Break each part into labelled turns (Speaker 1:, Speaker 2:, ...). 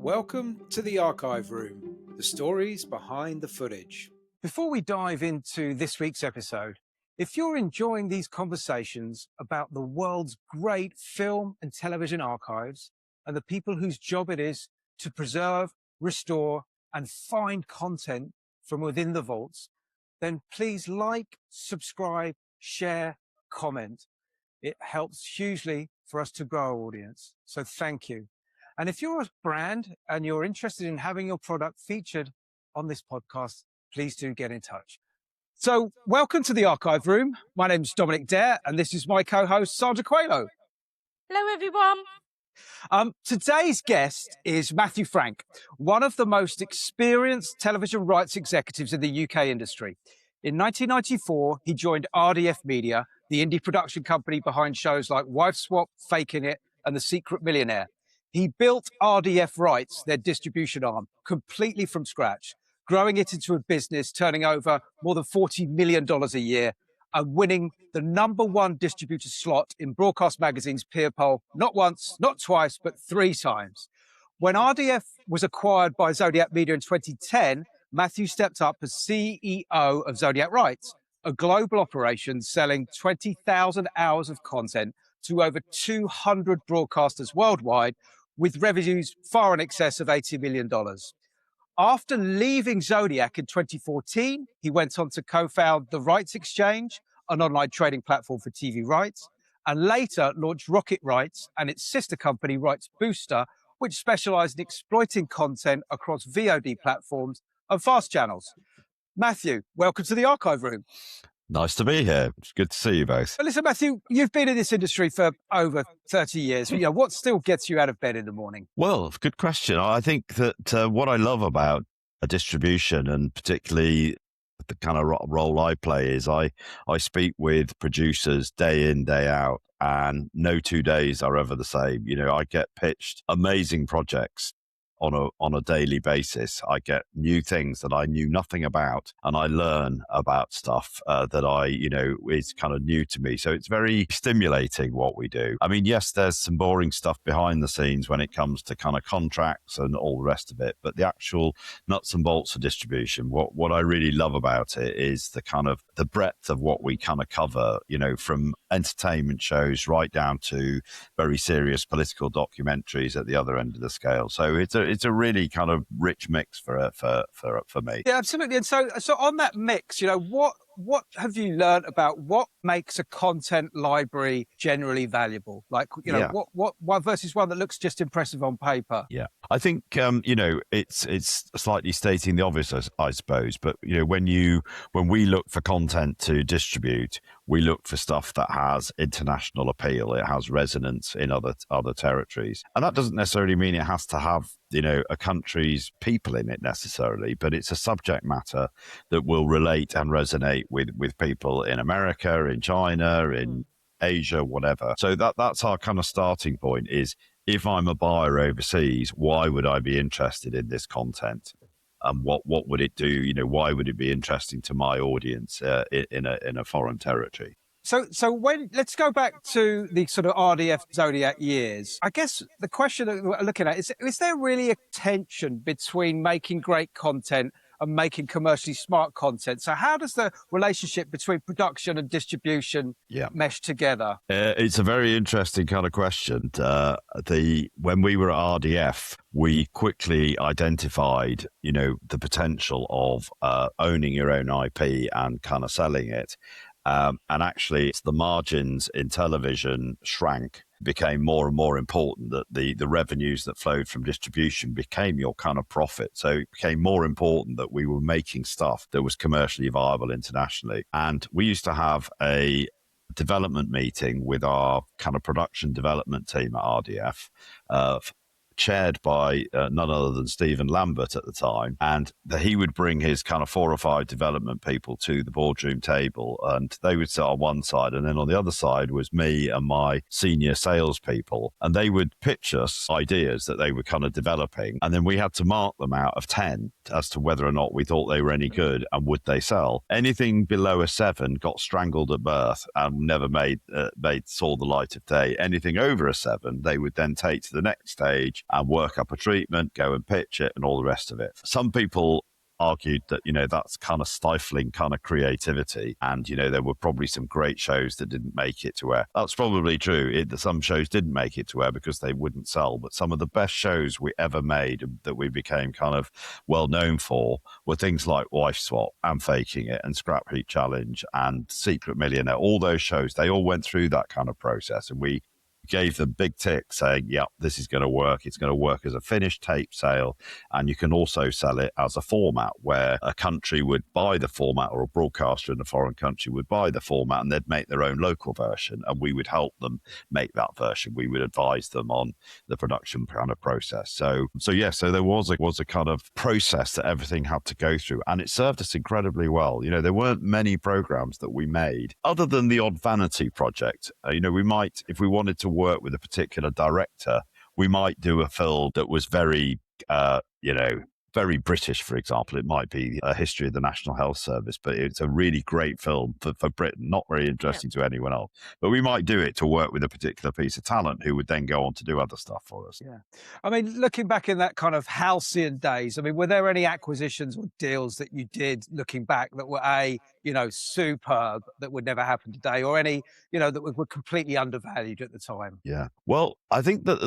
Speaker 1: Welcome to the Archive Room, the stories behind the footage. Before we dive into this week's episode, if you're enjoying these conversations about the world's great film and television archives and the people whose job it is to preserve, restore, and find content from within the vaults, then please like, subscribe, share, comment. It helps hugely for us to grow our audience. So thank you. And if you're a brand and you're interested in having your product featured on this podcast, please do get in touch. So welcome to the Archive Room. My name's Dominic Dare, and this is my co-host, Sandra Coelho.
Speaker 2: Hello, everyone.
Speaker 1: Today's guest is Matthew Frank, one of the most experienced television rights executives in the UK industry. In 1994, he joined RDF Media, the indie production company behind shows like Wife Swap, Faking It, and The Secret Millionaire. He built RDF Rights, their distribution arm, completely from scratch, growing it into a business turning over more than $40 million a year and winning the #1 distributor slot in Broadcast Magazine's peer poll, not once, not twice, but 3 times. When RDF was acquired by Zodiak Media in 2010, Matthew stepped up as CEO of Zodiak Rights, a global operation selling 20,000 hours of content to over 200 broadcasters worldwide, with revenues far in excess of $80 million. After leaving Zodiac in 2014, he went on to co-found the Rights Exchange, an online trading platform for TV rights, and later launched Rocket Rights and its sister company, Rights Booster, which specialized in exploiting content across VOD platforms and fast channels. Matthew, welcome to the Archive Room.
Speaker 3: Nice to be here. It's good to see you both.
Speaker 1: But listen, Matthew, you've been in this industry for over 30 years. What still gets you out of bed in the morning?
Speaker 3: Well, good question. I think that what I love about a distribution, and particularly the kind of role I play, is I speak with producers day in, day out, and no 2 days are ever the same. I get pitched amazing projects on a daily basis. I get new things that I knew nothing about, and I learn about stuff that is kind of new to me. So it's very stimulating what we do. I mean, yes, there's some boring stuff behind the scenes when it comes to kind of contracts and all the rest of it, but the actual nuts and bolts of distribution, what I really love about it is the kind of the breadth of what we kind of cover, from entertainment shows right down to very serious political documentaries at the other end of the scale. So it's a really kind of rich mix for me.
Speaker 1: Yeah, absolutely. And so on that mix, what have you learned about what makes a content library generally valuable? Like, what versus one that looks just impressive on paper?
Speaker 3: Yeah, I think it's slightly stating the obvious, I suppose. But when we look for content to distribute, we look for stuff that has international appeal. It has resonance in other territories, and that doesn't necessarily mean it has to have a country's people in it necessarily, but it's a subject matter that will relate and resonate with people in America, in China, in Asia, whatever. So that's our kind of starting point is, if I'm a buyer overseas, why would I be interested in this content? And what would it do? Why would it be interesting to my audience in a foreign territory?
Speaker 1: So let's go back to the sort of RDF Zodiac years. I guess the question that we're looking at is there really a tension between making great content and making commercially smart content? So how does the relationship between production and distribution mesh together?
Speaker 3: It's a very interesting kind of question. When we were at RDF, we quickly identified, the potential of owning your own IP and kind of selling it. And actually, it's the margins in television shrank, became more and more important, that the revenues that flowed from distribution became your kind of profit. So it became more important that we were making stuff that was commercially viable internationally. And we used to have a development meeting with our kind of production development team at RDF, chaired by none other than Stephen Lambert at the time. And he would bring his kind of 4 or 5 development people to the boardroom table, and they would sit on one side, and then on the other side was me and my senior salespeople, and they would pitch us ideas that they were kind of developing, and then we had to mark them out of 10 as to whether or not we thought they were any good and would they sell. Anything below a 7 got strangled at birth and never saw the light of day. Anything over a 7, they would then take to the next stage and work up a treatment, go and pitch it, and all the rest of it. Some people argued that, that's kind of stifling kind of creativity. And, there were probably some great shows that didn't make it to air. That's probably true. Some shows didn't make it to air because they wouldn't sell. But some of the best shows we ever made that we became kind of well known for were things like Wife Swap and Faking It and Scrap Heap Challenge and Secret Millionaire. All those shows, they all went through that kind of process. And we gave them big ticks saying, yeah, this is going to work. It's going to work as a finished tape sale. And you can also sell it as a format where a country would buy the format, or a broadcaster in a foreign country would buy the format, and they'd make their own local version. And we would help them make that version. We would advise them on the production kind of process. So there was a kind of process that everything had to go through. And it served us incredibly well. There weren't many programs that we made other than the odd vanity project. We might, if we wanted to work with a particular director, we might do a film that was very, very British, for example. It might be A History of the National Health Service, but it's a really great film for Britain, not very interesting to anyone else. But we might do it to work with a particular piece of talent who would then go on to do other stuff for us.
Speaker 1: Yeah. I mean, looking back in that kind of halcyon days, were there any acquisitions or deals that you did looking back that were superb that would never happen today, or any, that were completely undervalued at the time?
Speaker 3: Yeah. Well, I think that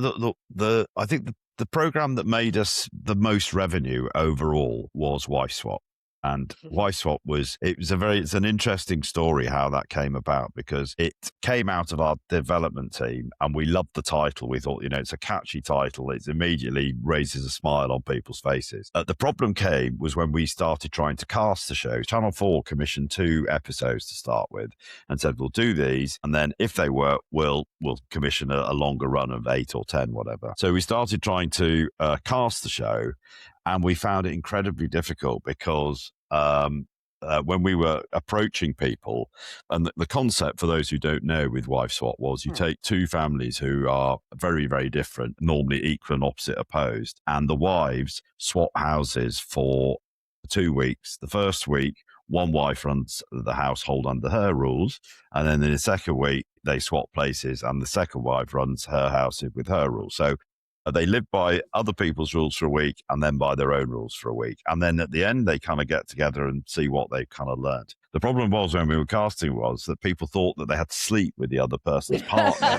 Speaker 3: the program that made us the most revenue overall was Wife Swap. And Wife Swap it's an interesting story how that came about, because it came out of our development team and we loved the title. We thought, it's a catchy title. It immediately raises a smile on people's faces. The problem was when we started trying to cast the show. Channel 4 commissioned 2 episodes to start with and said, we'll do these. And then if they work, we'll commission a longer run of 8 or 10, whatever. So we started trying to cast the show. And we found it incredibly difficult because when we were approaching people, and the concept, for those who don't know, with Wife Swap was you take 2 families who are very, very different, normally equal and opposite opposed, and the wives swap houses for 2 weeks. The first week, one wife runs the household under her rules, and then in the second week, they swap places, and the second wife runs her house with her rules. So they live by other people's rules for a week and then by their own rules for a week. And then at the end, they kind of get together and see what they've kind of learned. The problem was when we were casting was that people thought that they had to sleep with the other person's partner.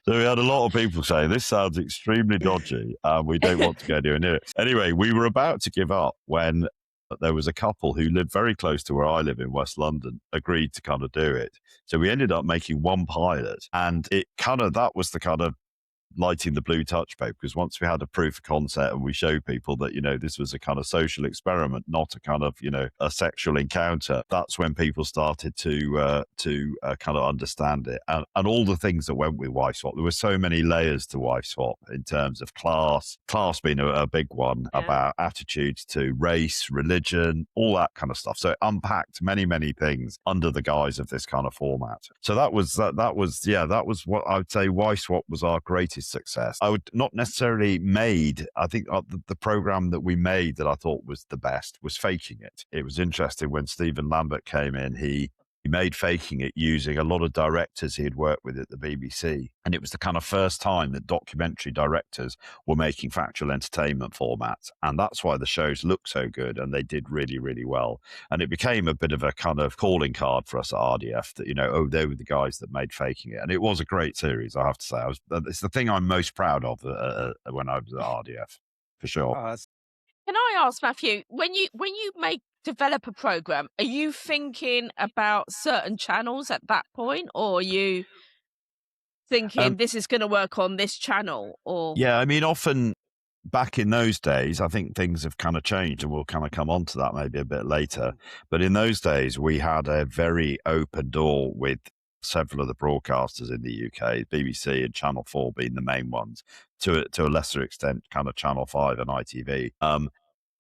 Speaker 3: So we had a lot of people saying, this sounds extremely dodgy. We don't want to go anywhere near it. Anyway, we were about to give up when there was a couple who lived very close to where I live in West London, agreed to kind of do it. So we ended up making one pilot, and that was the kind of lighting the blue touch paper, because once we had a proof of concept and we showed people that, this was a kind of social experiment, not a kind of, a sexual encounter, that's when people started to kind of understand it. And all the things that went with Wife Swap, there were so many layers to Wife Swap in terms of class being a big one, about attitudes to race, religion, all that kind of stuff. So it unpacked many, many things under the guise of this kind of format. So that was what I would say Wife Swap was our greatest success. I would not necessarily I think the program that we made that I thought was the best was Faking It. It was interesting when Stephen Lambert came in, he made Faking It using a lot of directors he had worked with at the BBC. And it was the kind of first time that documentary directors were making factual entertainment formats. And that's why the shows looked so good and they did really, really well. And it became a bit of a kind of calling card for us at RDF that, they were the guys that made Faking It. And it was a great series, I have to say. It's the thing I'm most proud of when I was at RDF, for sure.
Speaker 2: Can I ask, Matthew, when you develop a program, are you thinking about certain channels at that point, or are you thinking this is going to work on this channel? Or
Speaker 3: often back in those days, I think things have kind of changed, and we'll kind of come on to that maybe a bit later. But in those days, we had a very open door with several of the broadcasters in the UK, BBC and Channel 4 being the main ones, to a lesser extent, kind of Channel 5 and ITV.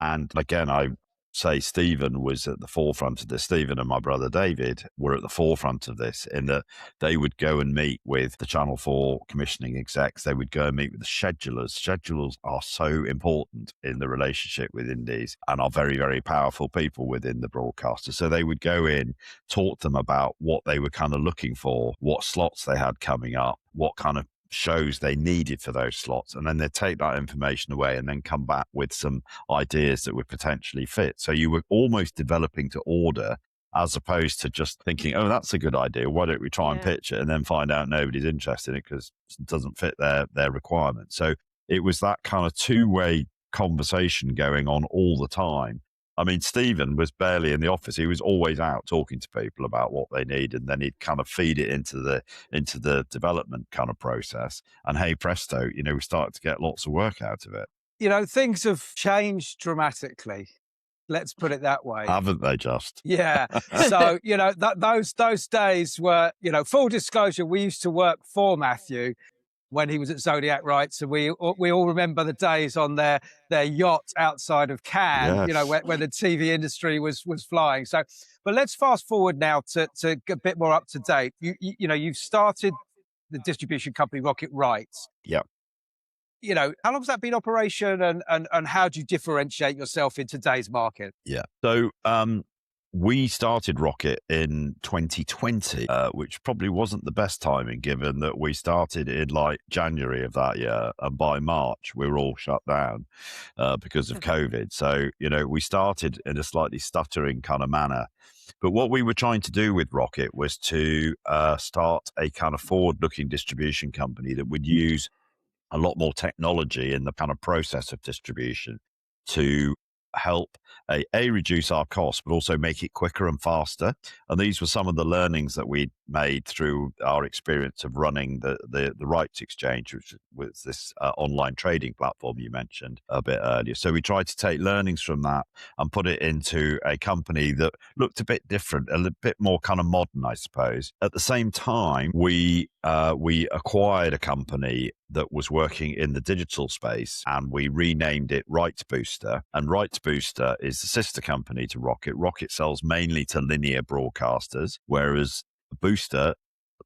Speaker 3: And again, I say Stephen was at the forefront of this. Stephen and my brother David were at the forefront of this, in that they would go and meet with the Channel 4 commissioning execs. They would go and meet with the schedulers. Schedulers are so important in the relationship with indies and are very, very powerful people within the broadcaster. So they would go in, talk to them about what they were kind of looking for, what slots they had coming up, what kind of shows they needed for those slots, and then they'd take that information away and then come back with some ideas that would potentially fit. So you were almost developing to order, as opposed to just thinking, oh, that's a good idea, why don't we try and pitch it, and then find out nobody's interested in it because it doesn't fit their requirements. So it was that kind of two-way conversation going on all the time. I mean, Stephen was barely in the office. He was always out talking to people about what they need, and then he'd kind of feed it into the development kind of process. And hey, presto, we started to get lots of work out of it.
Speaker 1: Things have changed dramatically. Let's put it that way.
Speaker 3: Haven't they just?
Speaker 1: Yeah. So, those days were, full disclosure, we used to work for Matthew when he was at Zodiak Rights, and we all remember the days on their yacht outside of Cannes,
Speaker 3: Yes.
Speaker 1: when the TV industry was flying. So, but let's fast forward now to get a bit more up to date. You've started the distribution company RDF Rights.
Speaker 3: Yeah.
Speaker 1: How long has that been in operation, and how do you differentiate yourself in today's market?
Speaker 3: Yeah. So we started Rocket in 2020, which probably wasn't the best timing, given that we started in like January of that year, and by March we were all shut down because of COVID. So, we started in a slightly stuttering kind of manner. But what we were trying to do with Rocket was to start a kind of forward-looking distribution company that would use a lot more technology in the kind of process of distribution to help reduce our costs, but also make it quicker and faster. And these were some of the learnings that we made through our experience of running the Rights Exchange, which was this online trading platform you mentioned a bit earlier. So we tried to take learnings from that and put it into a company that looked a bit different, a bit more kind of modern, I suppose. At the same time, we acquired a company that was working in the digital space, and we renamed it Rights Booster. And Rights Booster is the sister company to Rocket. Rocket sells mainly to linear broadcasters, whereas Booster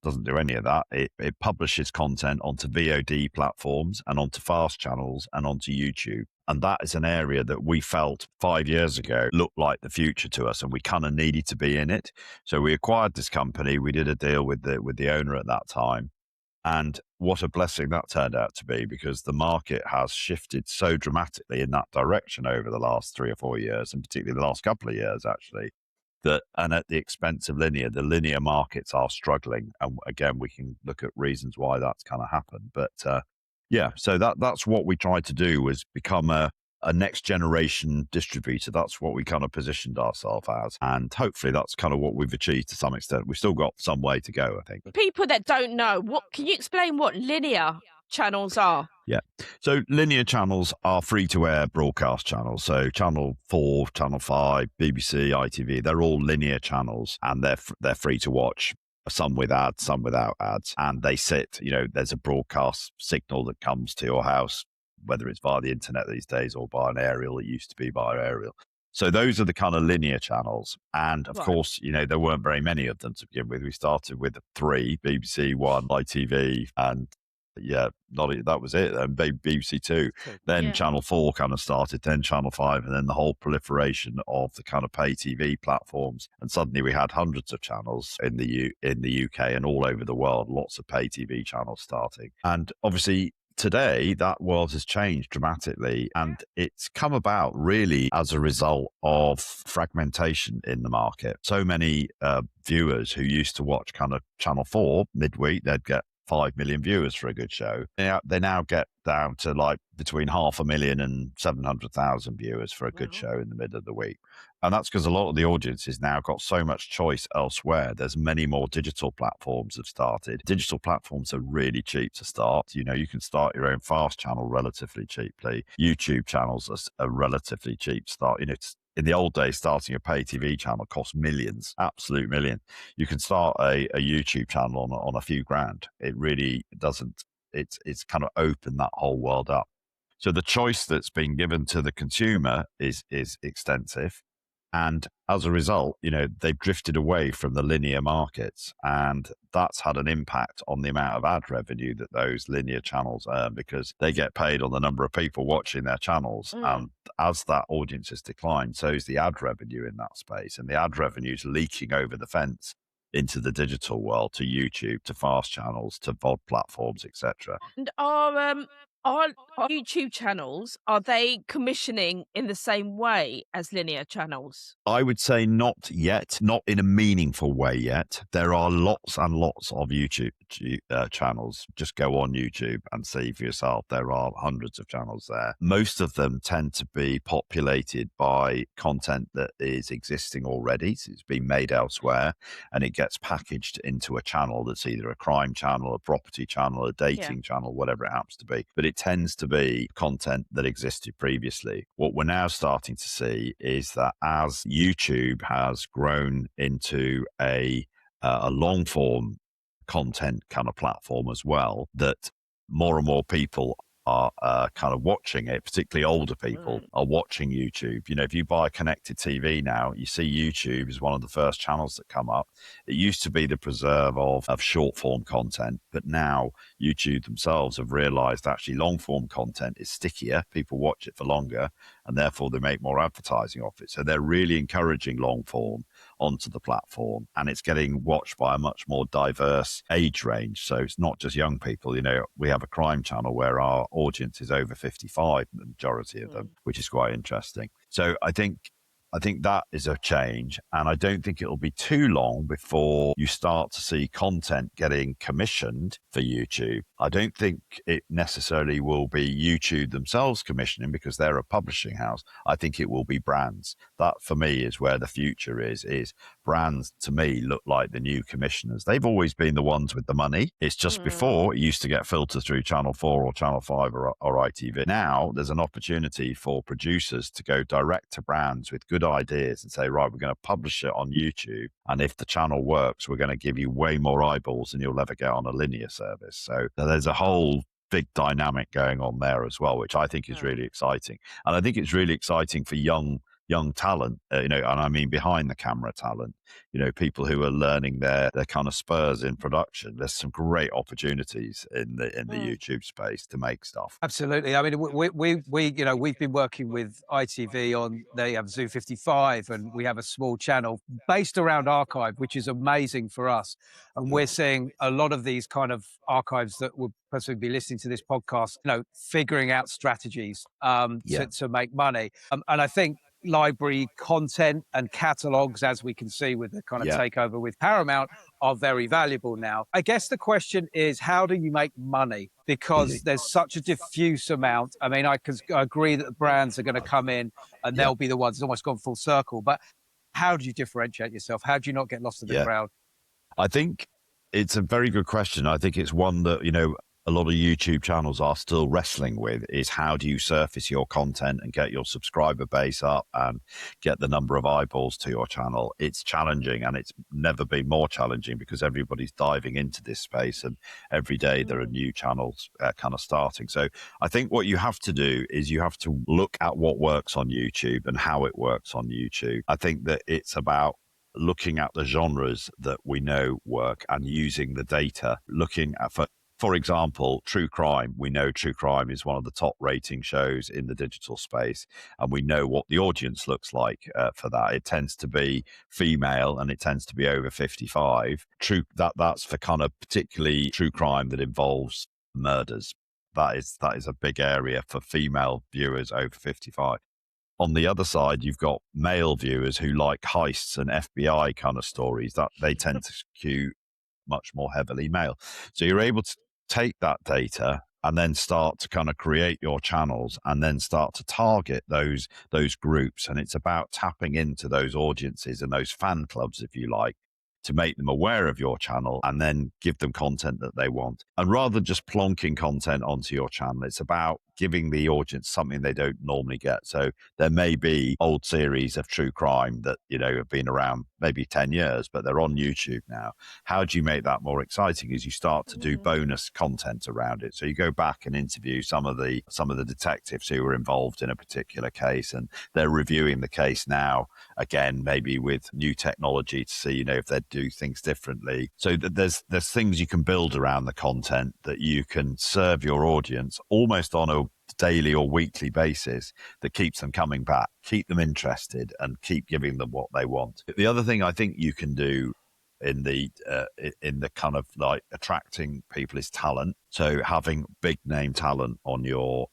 Speaker 3: doesn't do any of that. It publishes content onto VOD platforms and onto fast channels and onto YouTube. And that is an area that we felt 5 years ago looked like the future to us, and we kind of needed to be in it. So we acquired this company. We did a deal with the owner at that time. And what a blessing that turned out to be, because the market has shifted so dramatically in that direction over the last 3 or 4 years, and particularly the last couple of years, actually, and at the expense of linear, the linear markets are struggling. And again, we can look at reasons why that's kind of happened. But so that's what we tried to do, was become a next generation distributor. That's what we kind of positioned ourselves as. And hopefully that's kind of what we've achieved to some extent. We've still got some way to go, I think.
Speaker 2: People that don't know, can you explain what linear channels are?
Speaker 3: Yeah. So linear channels are free-to-air broadcast channels. So Channel 4, Channel 5, BBC, ITV, they're all linear channels, and they're free to watch. Some with ads, some without ads. And they sit, there's a broadcast signal that comes to your house, whether it's via the internet these days or by an aerial. It used to be by aerial. So those are the kind of linear channels. And of course, there weren't very many of them to begin with. We started with 3, BBC 1, ITV, and that was it. And BBC 2, then Channel 4 kind of started, then Channel 5, and then the whole proliferation of the kind of pay TV platforms. And suddenly we had hundreds of channels in the UK and all over the world, lots of pay TV channels starting. And obviously today that world has changed dramatically, and it's come about really as a result of fragmentation in the market. So many viewers who used to watch kind of Channel 4 midweek, they'd get 5 million viewers for a good show. They now get down to like between 500,000 and 700,000 viewers for a good show in the middle of the week. And that's because a lot of the audience has now got so much choice elsewhere. There's many more digital platforms have started. Digital platforms are really cheap to start. You can start your own fast channel relatively cheaply. YouTube channels are relatively cheap to start. In the old days, starting a pay TV channel cost millions, absolute million. You can start a YouTube channel on a few grand. It really doesn't. It's kind of opened that whole world up. So the choice that's been given to the consumer is extensive. And as a result, they've drifted away from the linear markets, and that's had an impact on the amount of ad revenue that those linear channels earn, because they get paid on the number of people watching their channels. And as that audience has declined, so is the ad revenue in that space, and the ad revenue is leaking over the fence into the digital world, to YouTube, to fast channels, to VOD platforms, etc.
Speaker 2: And are YouTube channels, are they commissioning in the same way as linear channels?
Speaker 3: I would say not yet, not in a meaningful way yet. There are lots and lots of YouTube channels. Just go on YouTube and see for yourself. There are hundreds of channels there. Most of them tend to be populated by content that is existing already. So it's been made elsewhere and it gets packaged into a channel that's either a crime channel, a property channel, a dating channel, whatever it happens to be. But it tends to be content that existed previously. What we're now starting to see is that as YouTube has grown into a long form content kind of platform as well, that more and more people are kind of watching it, particularly older people are watching YouTube. You know, if you buy a connected TV now, you see YouTube is one of the first channels that come up. It used to be the preserve of short form content, but now YouTube themselves have realized actually long form content is stickier. People watch it for longer and therefore they make more advertising off it. So they're really encouraging long form onto the platform, and it's getting watched by a much more diverse age range. So it's not just young people. You know, we have a crime channel where our audience is over 55, the majority of them, which is quite interesting. So I think that is a change, and I don't think it'll be too long before you start to see content getting commissioned for YouTube. I don't think it necessarily will be YouTube themselves commissioning because they're a publishing house. I think it will be brands. That for me is where the future is brands to me look like the new commissioners. They've always been the ones with the money. It's just before it used to get filtered through Channel 4 or Channel 5 or ITV. Now there's an opportunity for producers to go direct to brands with good ideas and say, right, we're going to publish it on YouTube. And if the channel works, we're going to give you way more eyeballs than you'll ever get on a linear service. So there's a whole big dynamic going on there as well, which I think is really exciting. And I think it's really exciting for young talent, you know, and I mean behind the camera talent, you know, people who are learning their kind of spurs in production. There's some great opportunities in the YouTube space to make stuff.
Speaker 1: Absolutely. I mean, we you know, we've been working with ITV on, they have Zoo 55, and we have a small channel based around archive, which is amazing for us. And we're seeing a lot of these kind of archives that would possibly be listening to this podcast, you know, figuring out strategies to make money. And I think library content and catalogues, as we can see with the kind of takeover with Paramount, are very valuable now. I guess the question is, how do you make money? Because there's such a diffuse amount. I mean, I agree that the brands are going to come in and they'll be the ones. It's almost gone full circle. But how do you differentiate yourself? How do you not get lost in the crowd?
Speaker 3: I think it's a very good question. I think it's one that, you know, a lot of YouTube channels are still wrestling with, is how do you surface your content and get your subscriber base up and get the number of eyeballs to your channel. It's challenging, and it's never been more challenging because everybody's diving into this space, and every day there are new channels kind of starting. So I think what you have to do is you have to look at what works on YouTube and how it works on YouTube. I think that it's about looking at the genres that we know work and using the data, looking at, for example, true crime. We know true crime is one of the top rating shows in the digital space, and we know what the audience looks like for that. It tends to be female, and it tends to be over 55. That's for kind of particularly true crime that involves murders. That is a big area for female viewers over 55. On the other side, you've got male viewers who like heists and FBI kind of stories. That they tend to skew much more heavily male. So you're able to take that data and then start to kind of create your channels and then start to target those groups. And it's about tapping into those audiences and those fan clubs, if you like, to make them aware of your channel and then give them content that they want. And rather than just plonking content onto your channel, it's about giving the audience something they don't normally get. So there may be old series of true crime that, you know, have been around maybe 10 years, but they're on YouTube now. How do you make that more exciting? Is you start to do bonus content around it. So you go back and interview some of the detectives who were involved in a particular case, and they're reviewing the case now, again, maybe with new technology to see, you know, if they do things differently. So there's things you can build around the content that you can serve your audience almost on a daily or weekly basis that keeps them coming back, keep them interested, and keep giving them what they want. The other thing I think you can do in the kind of like attracting people is talent. So having big name talent on your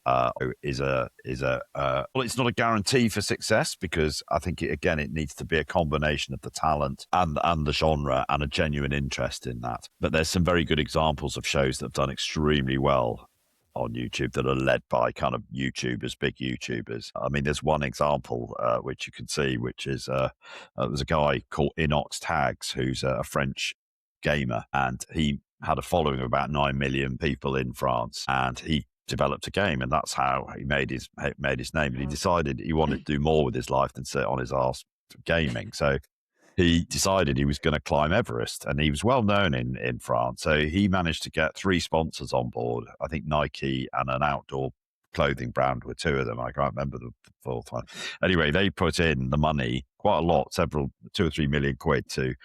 Speaker 3: is a well, it's not a guarantee for success, because I think it needs to be a combination of the talent and the genre and a genuine interest in that. But there's some very good examples of shows that have done extremely well on YouTube that are led by kind of YouTubers, big YouTubers. I mean, there's one example which you can see, which is there's a guy called Inox Tags, who's a French gamer, and he had a following of about 9 million people in France, and he developed a game, and that's how he made his name. And he decided he wanted to do more with his life than sit on his arse gaming. So he decided he was going to climb Everest, and he was well known in France. So he managed to get 3 sponsors on board. I think Nike and an outdoor clothing brand were 2 of them. I can't remember the fourth one. Anyway, they put in the money, quite a lot, 2 or 3 million quid to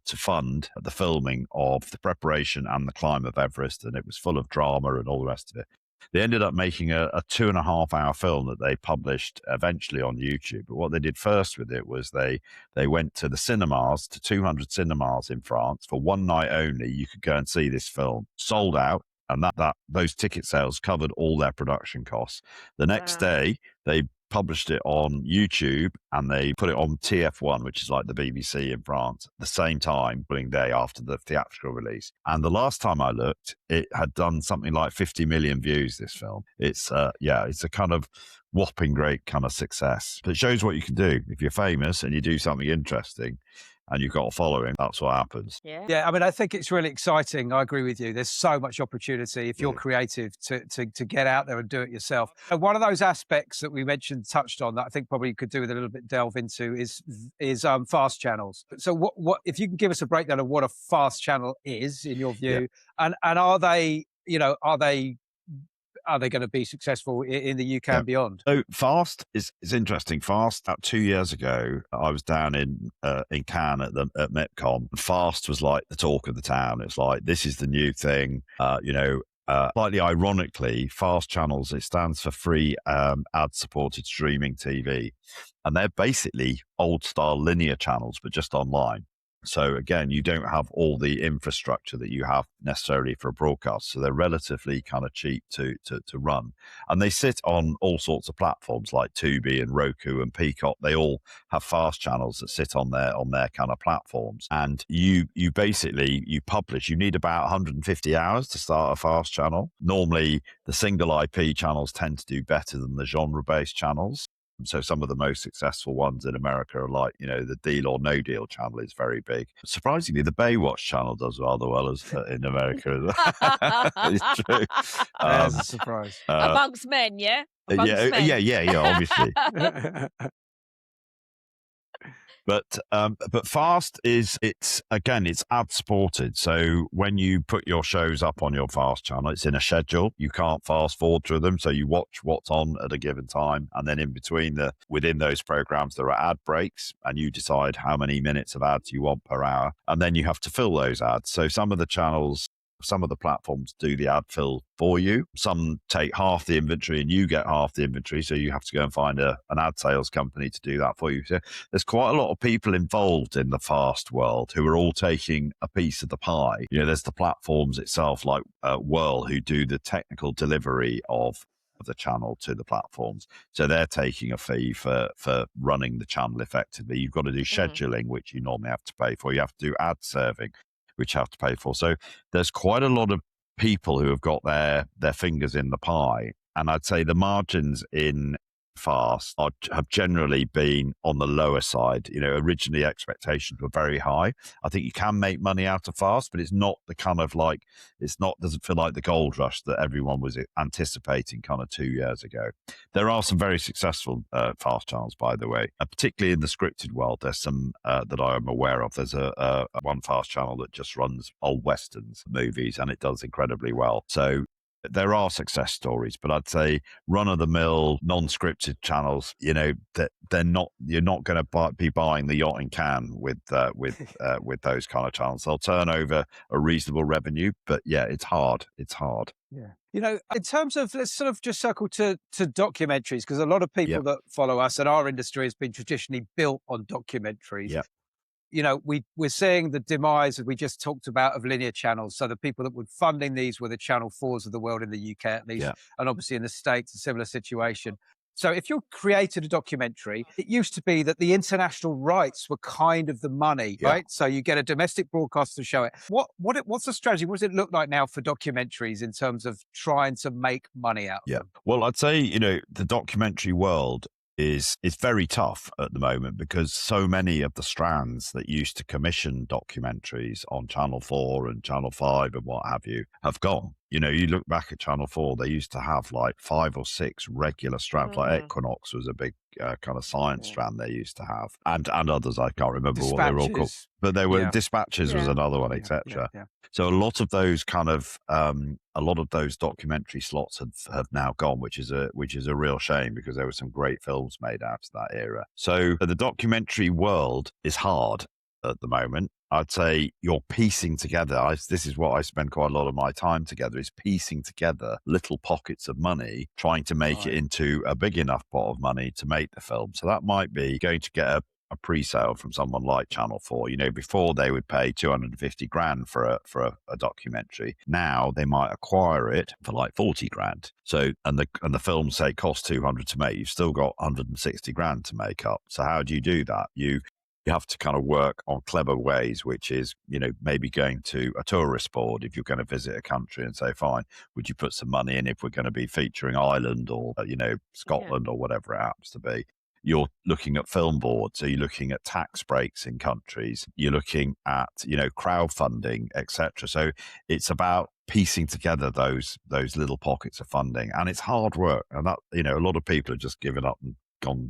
Speaker 3: fund the filming of the preparation and the climb of Everest. And it was full of drama and all the rest of it. They ended up making a 2.5-hour film that they published eventually on YouTube. But what they did first with it was they went to the cinemas, to 200 cinemas in France for one night only. You could go and see this film, sold out, and those ticket sales covered all their production costs. The next day, they published it on YouTube, and they put it on TF1, which is like the BBC in France, at the same time, following day after the theatrical release. And the last time I looked, it had done something like 50 million views, this film. It's it's a kind of whopping great kind of success. But it shows what you can do. If you're famous and you do something interesting and you've got a following, that's what happens.
Speaker 1: Yeah, I mean, I think it's really exciting. I agree with you. There's so much opportunity if you're creative to get out there and do it yourself. And one of those aspects that we touched on, that I think probably could do with a little bit delve into is fast channels. So what if you can give us a breakdown of what a fast channel is in your view, and are they going to be successful in the UK and beyond?
Speaker 3: So Fast is interesting. Fast, about 2 years ago, I was down in Cannes at MIPCOM. Fast was like the talk of the town. It's like, this is the new thing. Slightly ironically, Fast Channels, it stands for free ad-supported streaming TV. And they're basically old-style linear channels, but just online. So again, you don't have all the infrastructure that you have necessarily for a broadcast. So they're relatively kind of cheap to run. And they sit on all sorts of platforms like Tubi and Roku and Peacock. They all have fast channels that sit on their kind of platforms. And you basically, you publish, you need about 150 hours to start a fast channel. Normally, the single IP channels tend to do better than the genre-based channels. So some of the most successful ones in America are like, the Deal or No Deal channel is very big. Surprisingly, the Baywatch channel does rather well as in America. It's true.
Speaker 1: That's a surprise.
Speaker 2: Amongst men, yeah? Amongst men.
Speaker 3: Yeah, obviously. But Fast it's ad supported. So when you put your shows up on your Fast channel, it's in a schedule. You can't fast forward through them. So you watch what's on at a given time. And then within those programs, there are ad breaks, and you decide how many minutes of ads you want per hour. And then you have to fill those ads. So some of the platforms do the ad fill for you. Some take half the inventory and you get half the inventory. So you have to go and find an ad sales company to do that for you. So there's quite a lot of people involved in the fast world who are all taking a piece of the pie. There's the platforms itself like Whirl, who do the technical delivery of the channel to the platforms. So they're taking a fee for running the channel effectively. You've got to do scheduling, which you normally have to pay for. You have to do ad serving, which you have to pay for. So there's quite a lot of people who have got their fingers in the pie. And I'd say the margins in Fast have generally been on the lower side. Originally expectations were very high. I think you can make money out of Fast, but it's not the kind of like, doesn't feel like the gold rush that everyone was anticipating kind of 2 years ago. There are some very successful Fast channels, by the way, particularly in the scripted world. There's some that I am aware of. There's a one Fast channel that just runs old Westerns movies, and it does incredibly well. So there are success stories, but I'd say run-of-the-mill, non-scripted channels, that you're not going to be buying the yacht in Cannes with those kind of channels. They'll turn over a reasonable revenue, but yeah, it's hard. It's hard.
Speaker 1: Yeah. In terms of, let's sort of just circle to documentaries, because a lot of people that follow us and our industry has been traditionally built on documentaries.
Speaker 3: Yeah.
Speaker 1: we're seeing the demise, as we just talked about, of linear channels. So the people that were funding these were the Channel 4s of the world, in the UK at least, and obviously in the States, a similar situation. So if you created a documentary, it used to be that the international rights were kind of the money, right? So you get a domestic broadcaster to show it. What's the strategy? What does it look like now for documentaries in terms of trying to make money out of them?
Speaker 3: Well, I'd say, the documentary world is very tough at the moment, because so many of the strands that used to commission documentaries on Channel 4 and Channel 5 and what have you have gone. You look back at Channel 4, they used to have like 5 or 6 regular strands, like Equinox was a big kind of science strand they used to have, and others, I can't remember what they were all called. But they were, Dispatches was another one, etc. So a lot of those kind of, a lot of those documentary slots have now gone, which is a real shame, because there were some great films made out of that era. So the documentary world is hard at the moment. I'd say you're piecing together. This is what I spend quite a lot of my time together, is piecing together little pockets of money, trying to make it into a big enough pot of money to make the film. So that might be going to get a pre-sale from someone like Channel 4. Before they would pay 250 grand for a documentary. Now they might acquire it for like 40 grand. So, and the film, say, costs 200 to make. You've still got 160 grand to make up. So how do you do that? You have to kind of work on clever ways, which is, maybe going to a tourist board if you're going to visit a country and say, fine, would you put some money in if we're going to be featuring Ireland or, Scotland or whatever it happens to be. You're looking at film boards, so you're looking at tax breaks in countries, you're looking at, crowdfunding, etc. So it's about piecing together those little pockets of funding, and it's hard work. And that, a lot of people have just given up and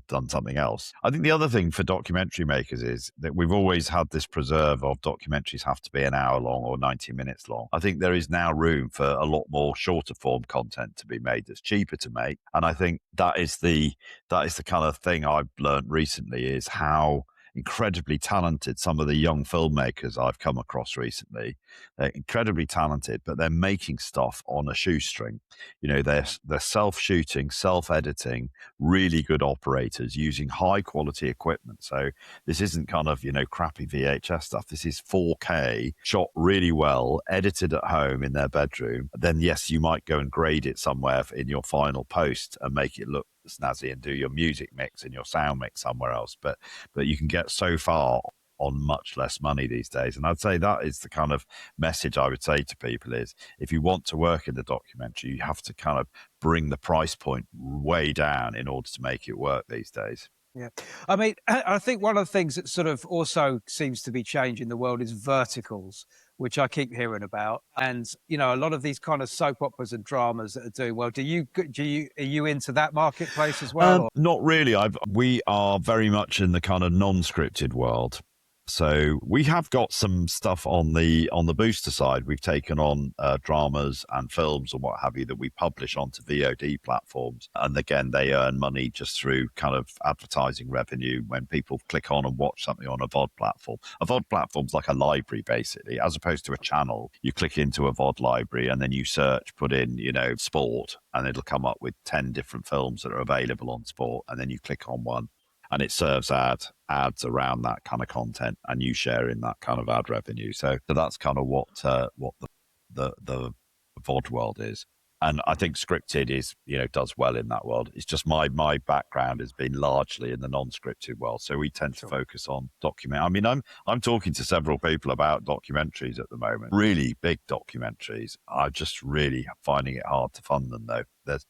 Speaker 3: done something else. I think the other thing for documentary makers is that we've always had this preserve of documentaries have to be an hour long or 90 minutes long. I think there is now room for a lot more shorter form content to be made that's cheaper to make. And I think that is the kind of thing I've learned recently, is how incredibly talented some of the young filmmakers I've come across recently. They're incredibly talented, but they're making stuff on a shoestring. They're self-shooting, self-editing, really good operators using high quality equipment. So this isn't kind of, crappy VHS stuff. This is 4K, shot really well, edited at home in their bedroom. Then yes, you might go and grade it somewhere in your final post and make it look snazzy and do your music mix and your sound mix somewhere else, but you can get so far on much less money these days. And I'd say that is the kind of message I would say to people, is if you want to work in the documentary, you have to kind of bring the price point way down in order to make it work these days.
Speaker 1: Yeah. I mean, I think one of the things that sort of also seems to be changing the world is verticals, which I keep hearing about. And, a lot of these kind of soap operas and dramas that are doing well. Are you into that marketplace as well?
Speaker 3: Not really. We are very much in the kind of non-scripted world. So we have got some stuff on the booster side. We've taken on dramas and films and what have you that we publish onto VOD platforms. And again, they earn money just through kind of advertising revenue when people click on and watch something on a VOD platform. A VOD platform's like a library, basically, as opposed to a channel. You click into a VOD library and then you search, put in, sport, and it'll come up with 10 different films that are available on sport. And then you click on one, and it serves ads around that kind of content, and you share in that kind of ad revenue. So that's kind of what the VOD world is. And I think scripted is, does well in that world. It's just my background has been largely in the non-scripted world. So we tend to focus on document. I mean, I'm talking to several people about documentaries at the moment, really big documentaries. I'm just really finding it hard to fund them, though. There's,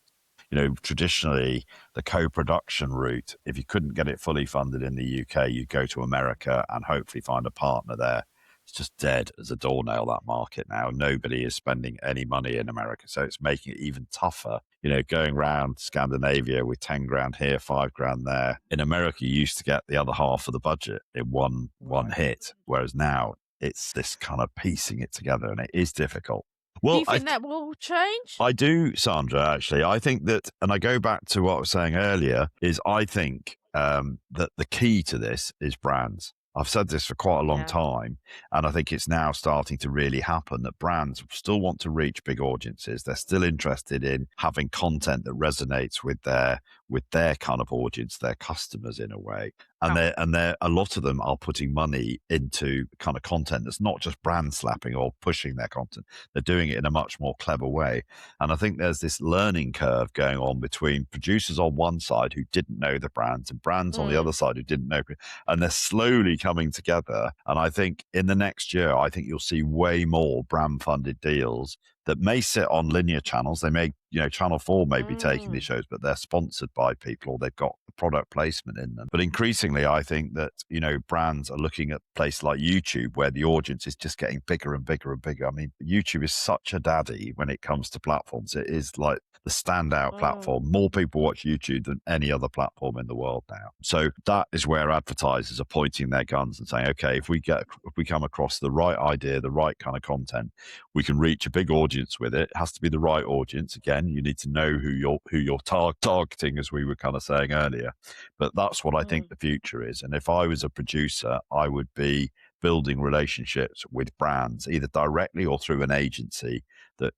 Speaker 3: traditionally the co-production route, if you couldn't get it fully funded in the UK, you'd go to America and hopefully find a partner there. It's just dead as a doornail, that market now. Nobody is spending any money in America. So it's making it even tougher, going around Scandinavia with 10 grand here, 5 grand there. In America, you used to get the other half of the budget in one hit, whereas now it's this kind of piecing it together, and it is difficult. Well,
Speaker 2: do you think that will change?
Speaker 3: I do, Sandra, actually. I think that, and I go back to what I was saying earlier, is I think that the key to this is brands. I've said this for quite a long time, and I think it's now starting to really happen that brands still want to reach big audiences. They're still interested in having content that resonates with their with their kind of audience, their customers in a way. And
Speaker 2: Oh.
Speaker 3: they're a lot of them are putting money into kind of content that's not just brand slapping or pushing their content. They're doing it in a much more clever way. And I think there's this learning curve going on between producers on one side who didn't know the brands and brands on the other side who didn't know. And they're slowly coming together. And I think in the next year, I think you'll see way more brand funded deals that may sit on linear channels. They may, Channel 4 may be taking these shows, but they're sponsored by people or they've got product placement in them. But increasingly, I think that, brands are looking at places like YouTube where the audience is just getting bigger and bigger and bigger. I mean, YouTube is such a daddy when it comes to platforms. It is like the standout platform. More people watch YouTube than any other platform in the world now. So that is where advertisers are pointing their guns and saying, okay, if we come across the right idea, the right kind of content, we can reach a big audience with it. It has to be the right audience. Again, you need to know who you're targeting, as we were kind of saying earlier. But that's what I think the future is. And if I was a producer, I would be building relationships with brands, either directly or through an agency that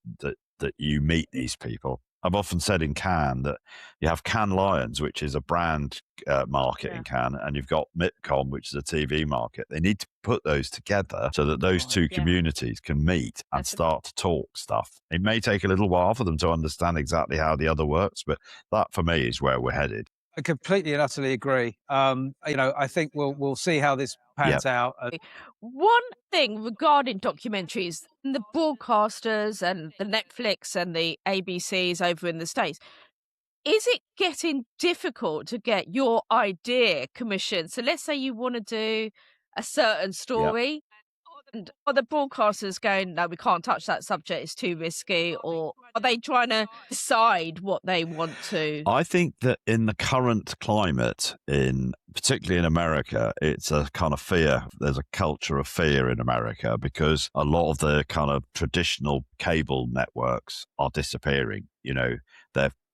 Speaker 3: you meet these people. I've often said in Cannes that you have Cannes Lions, which is a brand market in Cannes, and you've got MIPCOM, which is a TV market. They need to put those together so that those two communities can meet and start to talk stuff. It may take a little while for them to understand exactly how the other works, but that for me is where we're headed.
Speaker 1: I completely and utterly agree. I think we'll see how this pans out.
Speaker 2: One thing regarding documentaries, the broadcasters and the Netflix and the ABCs over in the States, is it getting difficult to get your idea commissioned? So let's say you want to do a certain story and are the broadcasters going, no, we can't touch that subject, it's too risky? Or are they trying to decide what they want to?
Speaker 3: I think that in the current climate, particularly in America, it's a kind of fear. There's a culture of fear in America because a lot of the kind of traditional cable networks are disappearing.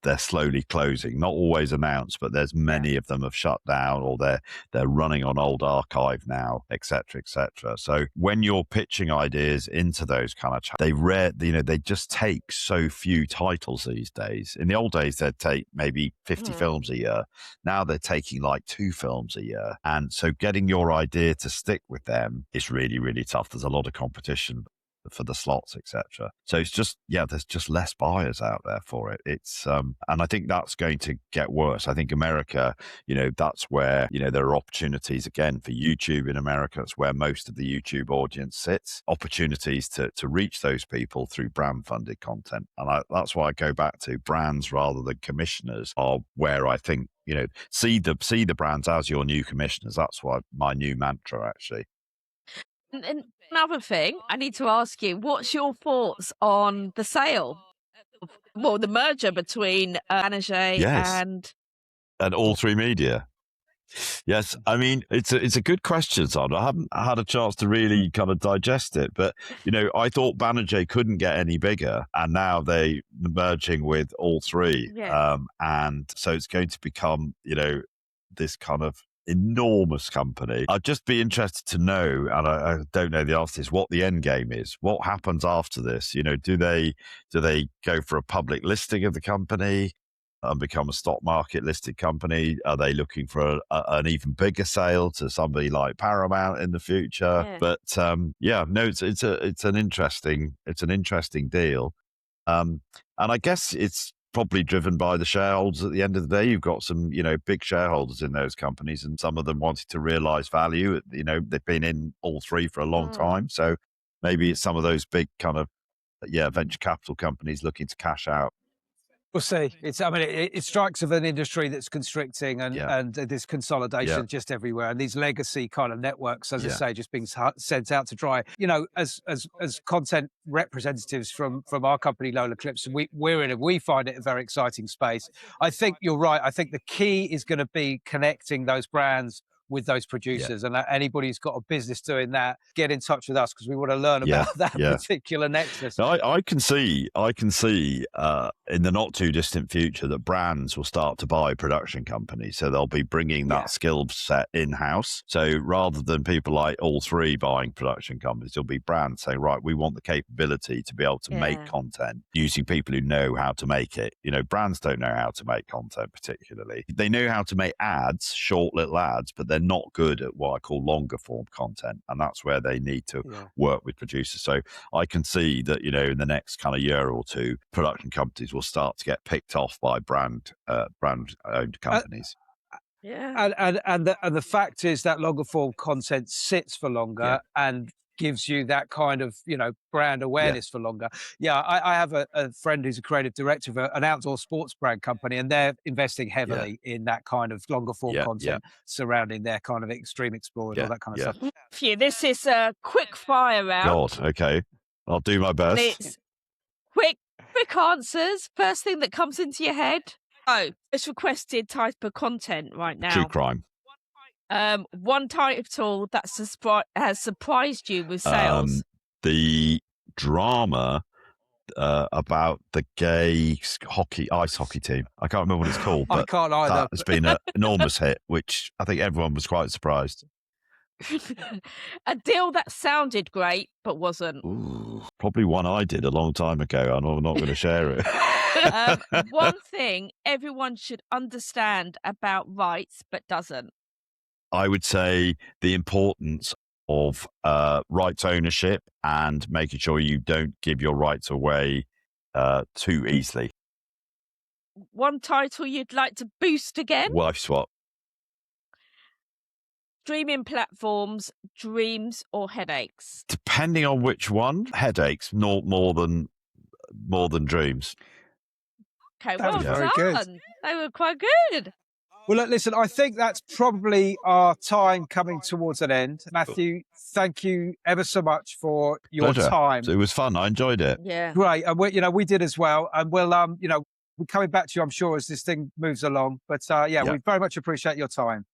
Speaker 3: They're slowly closing, not always announced, but there's many of them have shut down or they're running on old archive now, et cetera, et cetera. So when you're pitching ideas into those kind of they just take so few titles these days. In the old days, they'd take maybe 50 films a year. Now they're taking like 2 films a year. And so getting your idea to stick with them is really, really tough. There's a lot of competition for the slots, etc. So it's just, there's just less buyers out there for it. It's and I think that's going to get worse. I think America, that's where, there are opportunities again for YouTube in America. That's where most of the YouTube audience sits. Opportunities to reach those people through brand funded content. And that's why I go back to brands rather than commissioners are where I think, see the brands as your new commissioners. That's why my new mantra actually.
Speaker 2: And another thing, I need to ask you, what's your thoughts on the sale? Well, the merger between Banijay and
Speaker 3: All3 Media. Yes, I mean, it's a good question, Sandra. I haven't had a chance to really kind of digest it, but, I thought Banijay couldn't get any bigger, and now they're merging with All3. And so it's going to become, this kind of enormous company. I'd just be interested to know, and I don't know the answer, is what the end game is. What happens after this? Do they go for a public listing of the company and become a stock market listed company? Are they looking for an even bigger sale to somebody like Paramount in the future? But it's an interesting deal. And I guess it's probably driven by the shareholders at the end of the day. You've got some, big shareholders in those companies, and some of them wanted to realize value. They've been in All3 for a long time. So maybe it's some of those big kind of, venture capital companies looking to cash out.
Speaker 1: We'll see. It strikes of an industry that's constricting and this consolidation just everywhere, and these legacy kind of networks, as I say, just being sent out to dry. As content representatives from our company, Lola Clips, we find it a very exciting space. I think you're right. I think the key is going to be connecting those brands with those producers. And anybody who's got a business doing that, get in touch with us because we want to learn about that particular nexus.
Speaker 3: I can see in the not too distant future that brands will start to buy production companies. So they'll be bringing that skill set in-house. So rather than people like All3 buying production companies, there'll be brands saying, right, we want the capability to be able to make content using people who know how to make it. You know, brands don't know how to make content particularly. They know how to make ads, short little ads, but they're not good at what I call longer form content. And that's where they need to work with producers. So I can see that, you know, in the next kind of year or two, production companies will start to get picked off by brand owned companies.
Speaker 1: And the fact is that longer form content sits for longer and gives you that kind of, you know, brand awareness for longer. I have a friend who's a creative director of an outdoor sports brand company, and they're investing heavily in that kind of longer form content surrounding their kind of extreme exploring, all that kind of stuff.
Speaker 2: This is a quick fire round.
Speaker 3: God, okay. I'll do my best.
Speaker 2: And it's quick answers. First thing that comes into your head. Oh, it's requested type of content right now.
Speaker 3: True crime.
Speaker 2: One title that has surprised you with sales.
Speaker 3: The drama about the gay ice hockey team. I can't remember what it's called, but
Speaker 1: I can't either.
Speaker 3: It's been an enormous hit, which I think everyone was quite surprised.
Speaker 2: A deal that sounded great but wasn't.
Speaker 3: Ooh, probably one I did a long time ago, and I'm not going to share it.
Speaker 2: One thing everyone should understand about rights but doesn't.
Speaker 3: I would say the importance of rights ownership and making sure you don't give your rights away too easily.
Speaker 2: One title you'd like to boost again?
Speaker 3: Wife swap.
Speaker 2: Streaming platforms, dreams or headaches?
Speaker 3: Depending on which one, headaches, more than dreams.
Speaker 2: Okay, well done. Good. They were quite good.
Speaker 1: Well, look, listen, I think that's probably our time coming towards an end. Matthew, thank you ever so much for your time.
Speaker 3: It was fun. I enjoyed it.
Speaker 2: Yeah.
Speaker 1: Great. And we did as well. And we'll, we're coming back to you, I'm sure, as this thing moves along. But we very much appreciate your time.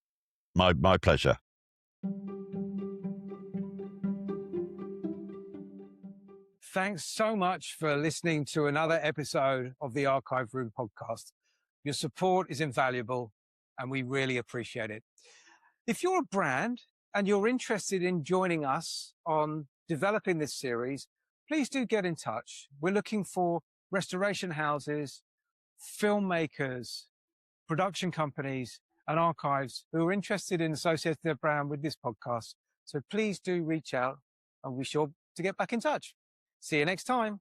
Speaker 3: My pleasure.
Speaker 1: Thanks so much for listening to another episode of the Archive Room podcast. Your support is invaluable, and we really appreciate it. If you're a brand and you're interested in joining us on developing this series, please do get in touch. We're looking for restoration houses, filmmakers, production companies, and archives who are interested in associating their brand with this podcast. So please do reach out, and we're sure to get back in touch. See you next time.